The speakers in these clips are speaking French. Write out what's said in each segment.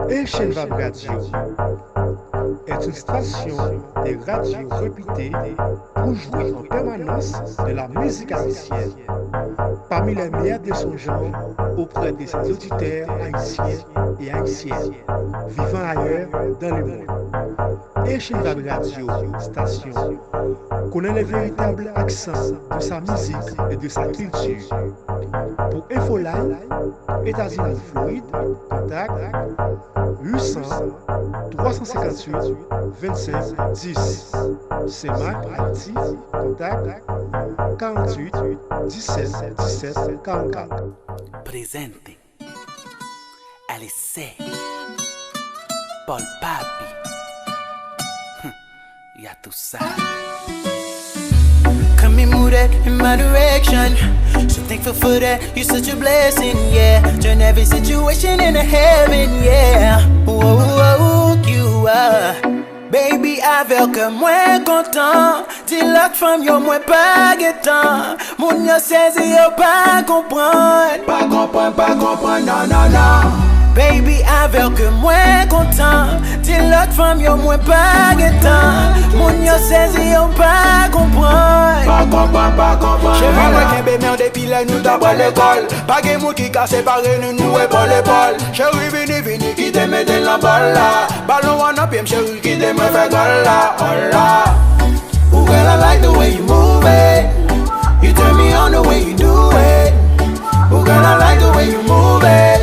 Haitian Web Radio est une station de radio réputée pour jouer en permanence de la musique haïtienne, parmi les meilleurs de son genre auprès de ses auditeurs haïtiens et haïtiennes vivant ailleurs dans le monde. Haitian Web Radio station connaît le véritable accent de sa musique et de sa culture. Pour Infoline, États-Unis Floride, contact 800 358 25 10. C'est Mac Haïti, contact 48 17 17 44. Presente. Alice. Paul Papi. Ya tú sabes. Come and move that in my direction. So thankful for that, you're such a blessing, yeah. Turn every situation into heaven, yeah. Whoa, whoa, you are. Baby, avec moi content. Dis-le femme, yo moi pas guettant. Moun yo saisi, yo pas comprendre. Pas comprendre, non, non, non. Baby, avec moi content. Dis-le femme, yo moi pas guettant. Moun yo saisi, yo pas comprendre. Pas comprendre. Chérie, moi qui bémère depuis là, nous d'abord l'école. Pas de mots qui cassent séparés, nous épaule épaule. Chérie, vini, qui te mette la balle là. Ballon one up, chérie, qui te me fait gol là. Oh là. Ooh, girl, I like the way you move it. You turn me on the way you do it. Ooh, girl, I like the way you move it.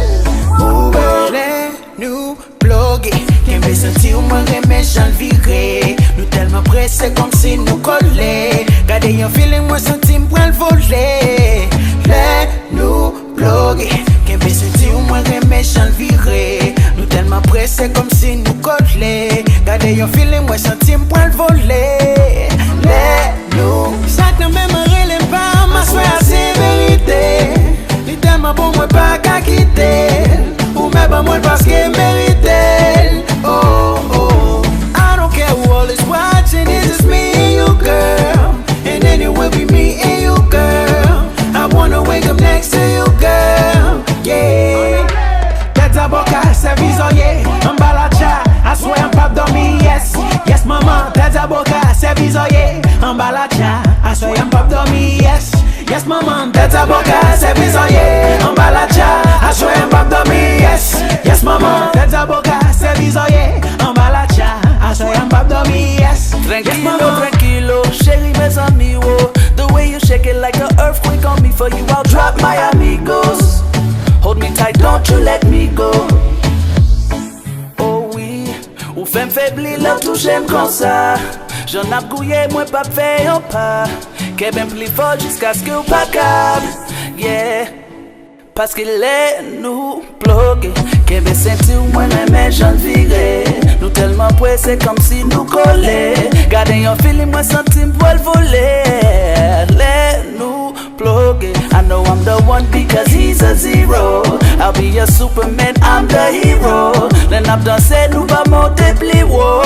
Move it. Les nous bloguer. Qu'un peu senti ou moins remet j'en virer. Nous tellement pressés comme si nous collés. Gardez un feeling, moi senti m'prend le voler. Les nous bloguer. Qu'un peu senti ou moins remet j'en virer. Nous tellement pressés comme si nous collés. Gardez un feeling, moi senti m'prend le voler. Les nous. Ça ne même relève pas, ma soeur c'est vérité. Ni tellement bon, moi pas qu'à quitter. Ou même pas moi parce qu'elle mérite. Oh, oh. I don't care who all is watching, it's just me and you, girl. And then it will be me and you, girl. I wanna wake up next to you, girl. Yeah. Tête à boca, service oye. En balacha, I swear I'm pas dormi, yes. Yes, maman, tête à boca, service oye. En balacha, I swear I'm pas dormi, yes. Yes, maman, tête à boca, service oye. En balacha, I swear I'm pas dormi, yes. Yes, maman, tête à boca, service oye. En balacha, I swear I'm pas dormi, yes. Tranquilo, tranquilo, chérie, mes amigos. The way you shake it like an earthquake on me. For you, I'll drop my amigos. Hold me tight, don't you let me go. Oh oui, ou fait m'faiblir, là tout j'aime comme ça. J'en ai gouillé, moi pas fait un pas. Qu'est bien plus fort jusqu'à ce que ou pas câble. Yeah. Parce qu'il est nous bloqué. Qu'est bien senti ou moins les mains j'en viré. Nous tellement pressés comme si nous collés. Gardez un feeling, moi senti m'poil voler. Let nous bloqué. I know I'm the one because he's a zero. I'll be a Superman, I'm the hero. Then I've done said nous va monter plus haut.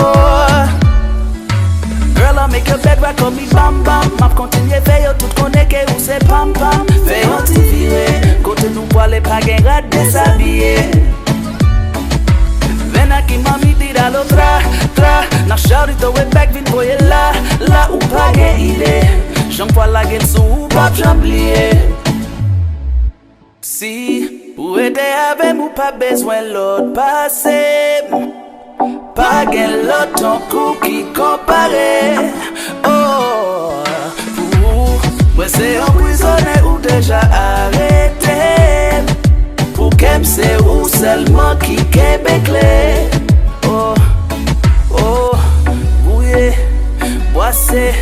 Girl, I make your bed rock on me bam bam. M'a continué veille tout connaît que ou c'est pam pam. Fais un petit viré. Côté nous pour les pas gain rat déshabillé. Ven aquí mami tira lo tra. Na shout it away back vite boy là ou pas gain idée. J'en vois la gueule sous ou pas j'oublié. Si pour aider avec ou pas besoin l'autre passer. Pas gain l'autre ton coup qui compare. Oh, pour c'est emprisonné ou déjà arrêté. Pour qu'aime c'est ou seulement qui québéclé. Oh, oh, bouillé, boissé,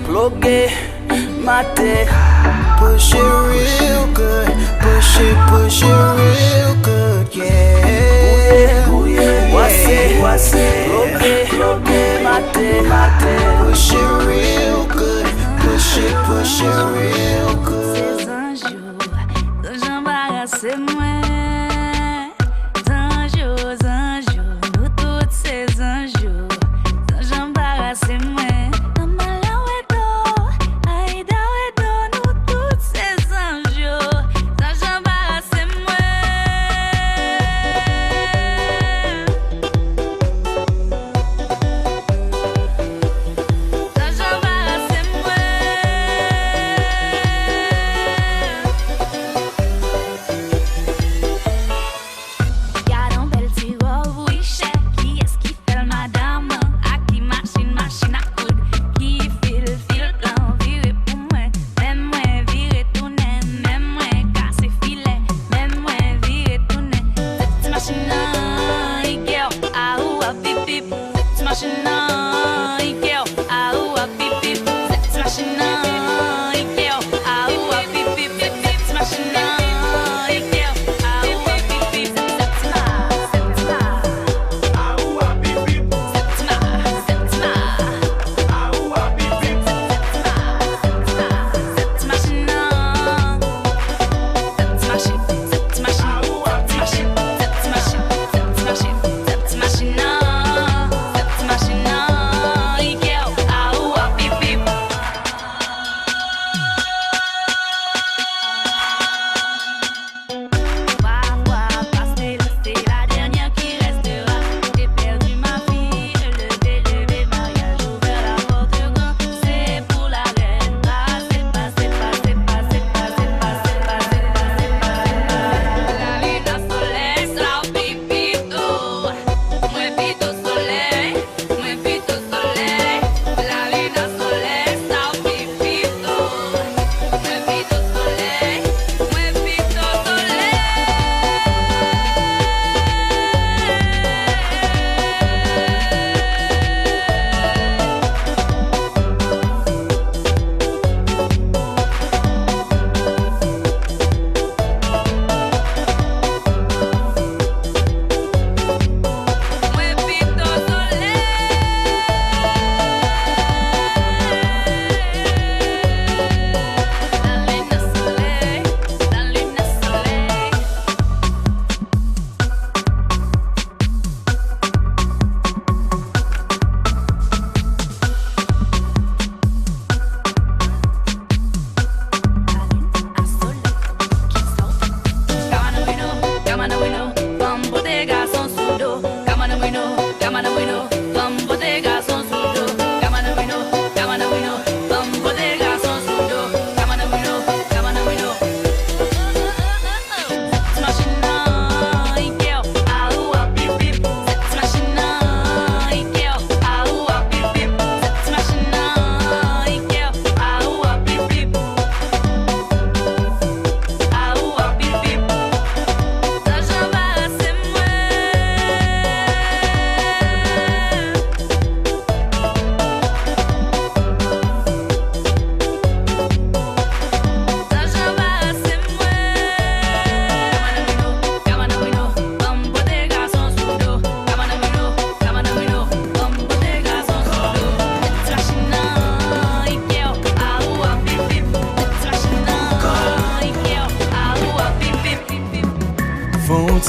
bloqué, maté. Push it real good, push it real good, yeah. Boissé, bloqué, maté. Push it real good, push it real good. Ces un jour, j'embarrasse moi. Un jour, nous toutes ces un jour, j'embarrasse moi. Nous toutes ces un jour, j'embarrasse moi.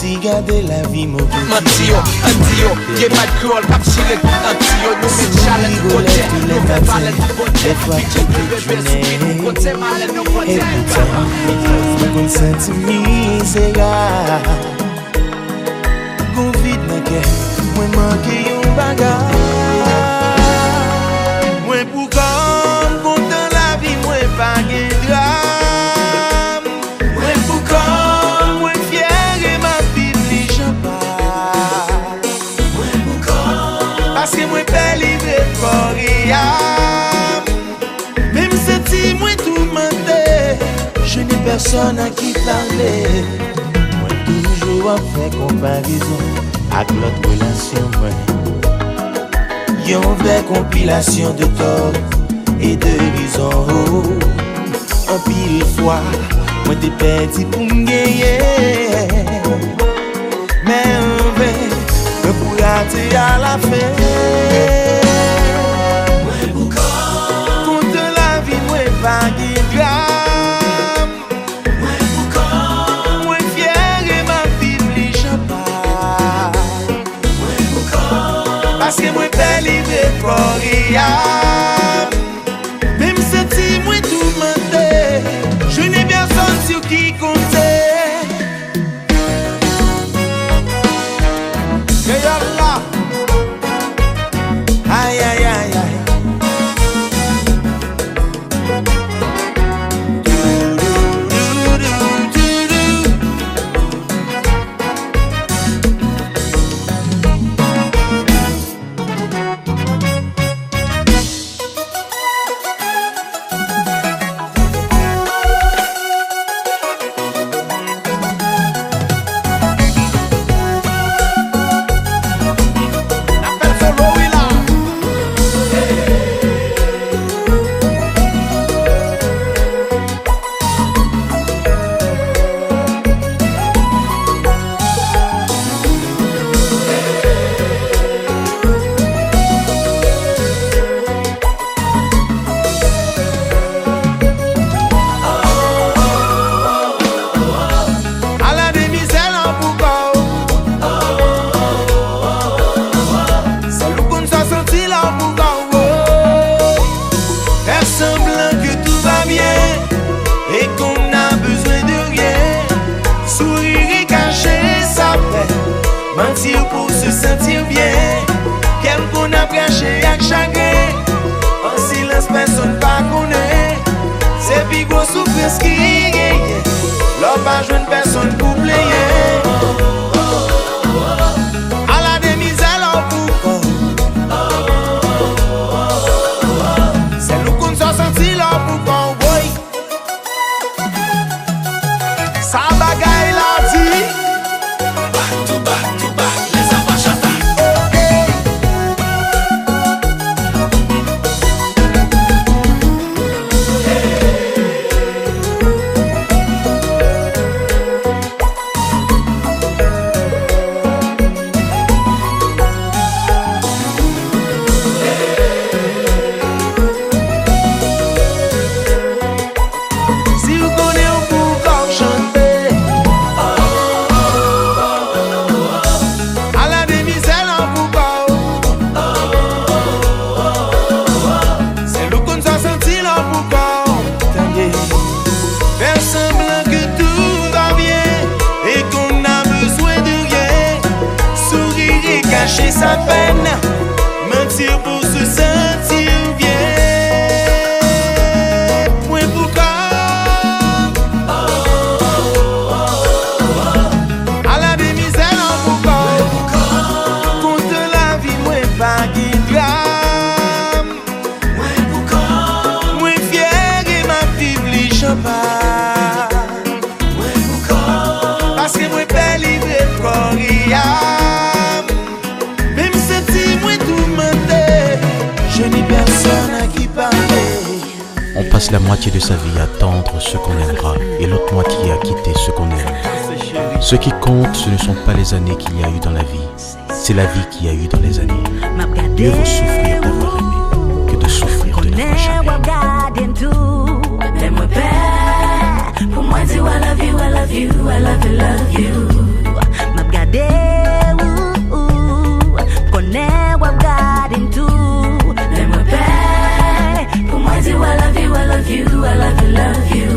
Ti gade la vie mon petit Matio, Antio, y'a pas de crawl, cap chile, Antio, nous met challenge, côté, nous fait parler de côté. Des fois tu peux traîner et putain, qu'on sent misère. Qu'on vide dans cœur, moi manqué un bagage. Moi pour comme content la vie, moi pas de drame. Moi pour comme moi fier et ma vie les gens pas. Moi pour comme parce que moi pas livré pour rien. Même si moi tout mentais, je n'ai personne à qui parler. Moi toujours à faire comparaison avec l'autre relation. Yon vraie compilation de tort et de raison. En pile fois, moi t'ai perdu pour m'gagner. Mais en vrai, me pour rater à la fin. Contre la vie, moi pas de drame. Moi fier et ma vie les gens pas. Parce que moi pas livré pour rien. Même si moi tout mentais, je n'ai personne sur qui compter. Là. Aïe aïe aïe aïe. mentir pour se sentir bien. Qu'elle qu'on a branché avec chagrin. En silence, personne pas connaît. C'est plus gros souffrance qui gagne. L'homme pas jeune personne pour player. À la demi-zèle en boucan. C'est nous qu'on s'en sentit là boucan, boy. Ça bagaille la dit. Back to back, les enfants chantent. Cacher sa peine, mentir pour se sentir bien. Moi pourquoi à la demi-zèle en pourquoi contre la vie, moi pas qui drame. Moi fier et ma fille champagne. Parce que moi pas livré de corps. Je n'ai personne à qui parler. On passe la moitié de sa vie à attendre ce qu'on aimera et l'autre moitié à quitter ce qu'on aime. Ce qui compte, ce ne sont pas les années qu'il y a eu dans la vie, c'est la vie qu'il y a eu dans les années. Mieux vaut souffrir d'avoir aimé que de souffrir de n'avoir jamais. Pour moi, dis I love you, I love you, I love you, love you. M'a regardé, connais what God into. Pour moi, dis I love you, I love you, I love you, love you.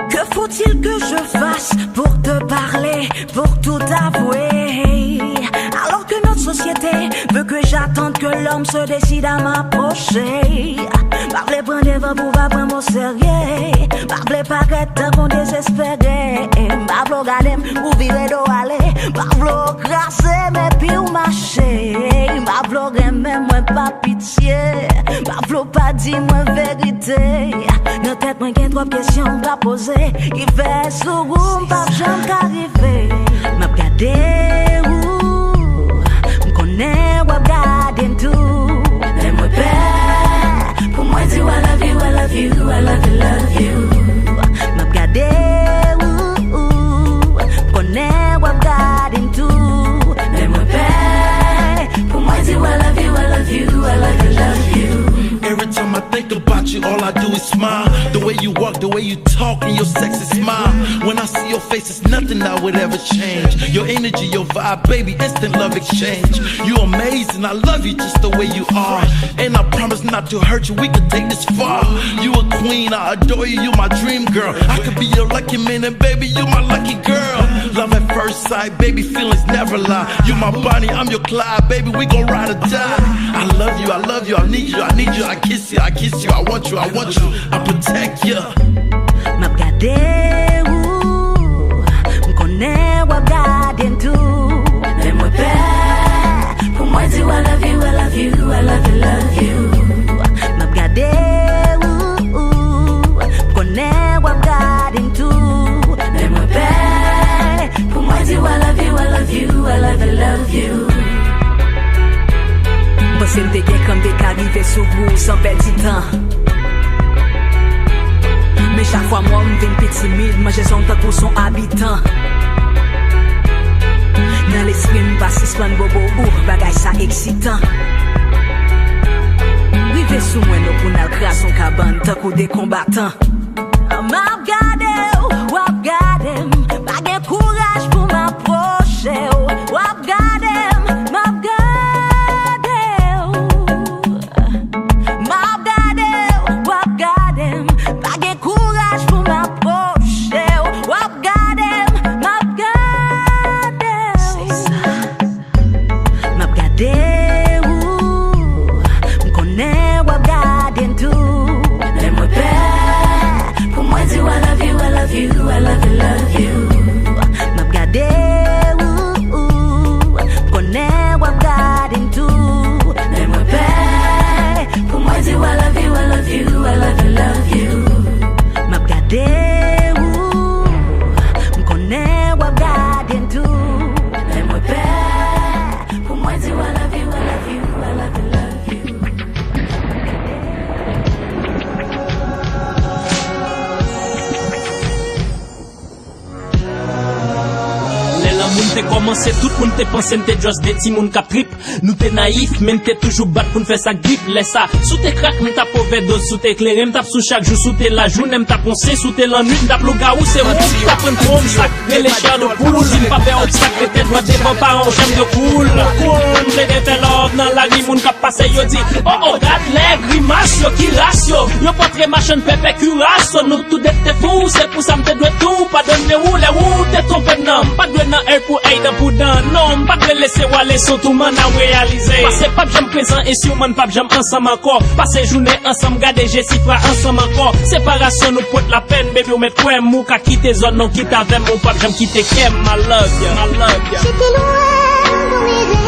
Que faut-il que je fasse pour te parler, pour tout avouer? Alors que notre société veut que j'attende que l'homme se décide à m'approcher. Parlez prendre des vents pour pas prendre mon sérieux. Parlez paraître qu'on désespéré. Parlez regarder ou virer d'eau aller. Parlez grasser mes pieds ou marcher. Parlez même moi pas pitié. Parlez pas dire moi vérité. Dans tête moi j'ai trop questions à poser. Il fait sourd pas jamais qu'arriver. M'a regardé où m'connais ou regarder tout. Laisse-moi faire. Pour moi dis I love you, I love you, I love you, love you. M'a regardé où m'connais ou regarder tout. Laisse-moi faire. Pour moi dis I love you, I love you, I love you, love you. Every time I think about you, all I do is smile. The way you walk, the way you talk, and your sexy smile. When I see your face, it's nothing that would ever change. Your energy, your vibe, baby, instant love exchange. You amazing, I love you just the way you are. And I promise not to hurt you, we could take this far. You a queen, I adore you, you my dream girl. I could be your lucky man, and baby, you my lucky girl. Love at first sight, baby, feelings never lie. You my Bonnie, I'm your Clyde, baby, we gon' ride or die. I love you, I love you, I need you, I need you. I kiss you, I kiss you, I want you, I want you, I protect you. M'a regardé où m'connais ou regarder tout. Laisse-moi faire. Pour moi dis I love you, I love you, I love you, love you. M'a regardé où m'connais ou regarder tout. Laisse-moi faire. Pour moi dis I love you, I love you, I love you, love you. Parce que t'es comme des qu'arriver sur vous sans perdre du temps. Mais chaque fois moi m'vin petit timide, moi j'ai son temps pour son habitant. Dans l'esprit m'passe plan bobo ou bagay ça excitant. Rive sous moi nous pour n'al crasse son cabane tant qu'on des combattants. M'a regardé, pas de courage pour m'approcher. M'a regardé. pensé, tout le monde te pensé, n'était juste des petits moun cap trip. Nous t'es naïf, mais n'était toujours bat pour nous faire ça grip. Laisse ça, sous tes craques, m't'a pauvre dose, sous tes éclairé, m't'a sous chaque jour, sous tes la journée, m't'a poncé, sous tes l'ennui, m't'a le garou, c'est roux, t'as pris une trompe, sac, et les chers de poule, il pas faire obstacle, t'es droit des bons parents, j'aime de cool. Cool, j'ai des fait l'ordre dans la rue, moun cap passé, yo dit, oh, regarde les grimaces, yo qui ratio, yo pas très machin, pépé, curasse, nous tout d'être fou, c'est pour ça m'te doit tout, pas donner où, les où, t'es trompé, non, pas de nan un pour aider pour dans, non, pas de laisser aller, sur tout man à réaliser. Passez pas j'aime présent et sur man pas j'aime ensemble encore, passez journée ensemble, garder j'ai si frère ensemble encore, séparation nous porte la peine, baby, ou mettre quoi, mou, qu'à quitter zone, non, quitte avec mon pap, j'aime quitter kem, my love ya, my love ya. J'étais loin dans mes rêves,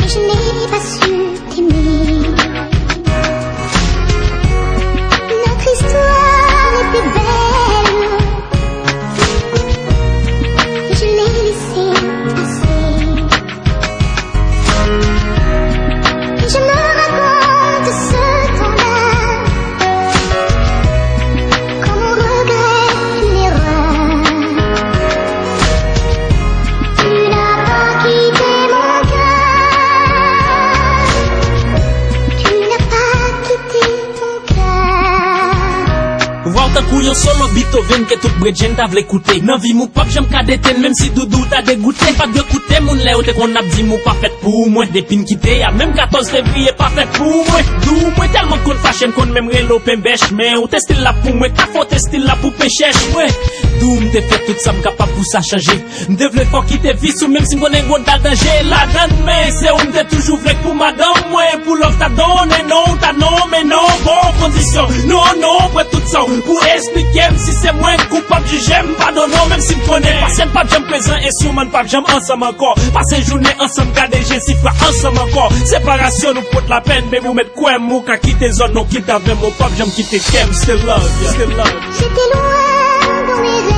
et je n'ai pas su t'aimer. Notre histoire est plus belle, et je l'ai laissée passer. Et je me raconte ce temps-là, comme on regrette une erreur. Tu n'as pas quitté mon cœur, tu n'as pas quitté mon cœur. Voir ta couillon solo Beethoven que tout Bredjen t'a vle écouter. Nan vie mou pop j'aime ka déten même si doudou t'a dégoûté. Pas de goûter moun lè ou te qu'on a dit mou pas fait pour moi. Depuis n'quitté y'a même 14 février pas fait pour moi. Dou moi tellement qu'on fashion qu'on même relo pembèche. Mais ou t'es style là pour moi, ta faute t'es style là pour péchèche. Ouais, dou m'te fait tout ça m'capable pour ça changer. M'te vle pas quitter vie sous même si m'konne gros danger. La donne mais c'est où m'te toujours vle pour madame. Ouais, pour l'offre t'as donné non, t'as non mais non, bon condition. Non, non, pour tout ça. Pour expliquer si c'est moins coupable du j'aime pardonner même si me connaît parce que pas j'aime présent et sûrement pas j'aime ensemble encore passer journée ensemble garder j'ai si frère ensemble encore séparation nous porte la peine mais vous mettre quoi mou qu'à quitter zone non quitte avec mon pap j'aime quitter kem still love ya. J'étais loin dans mes rêves.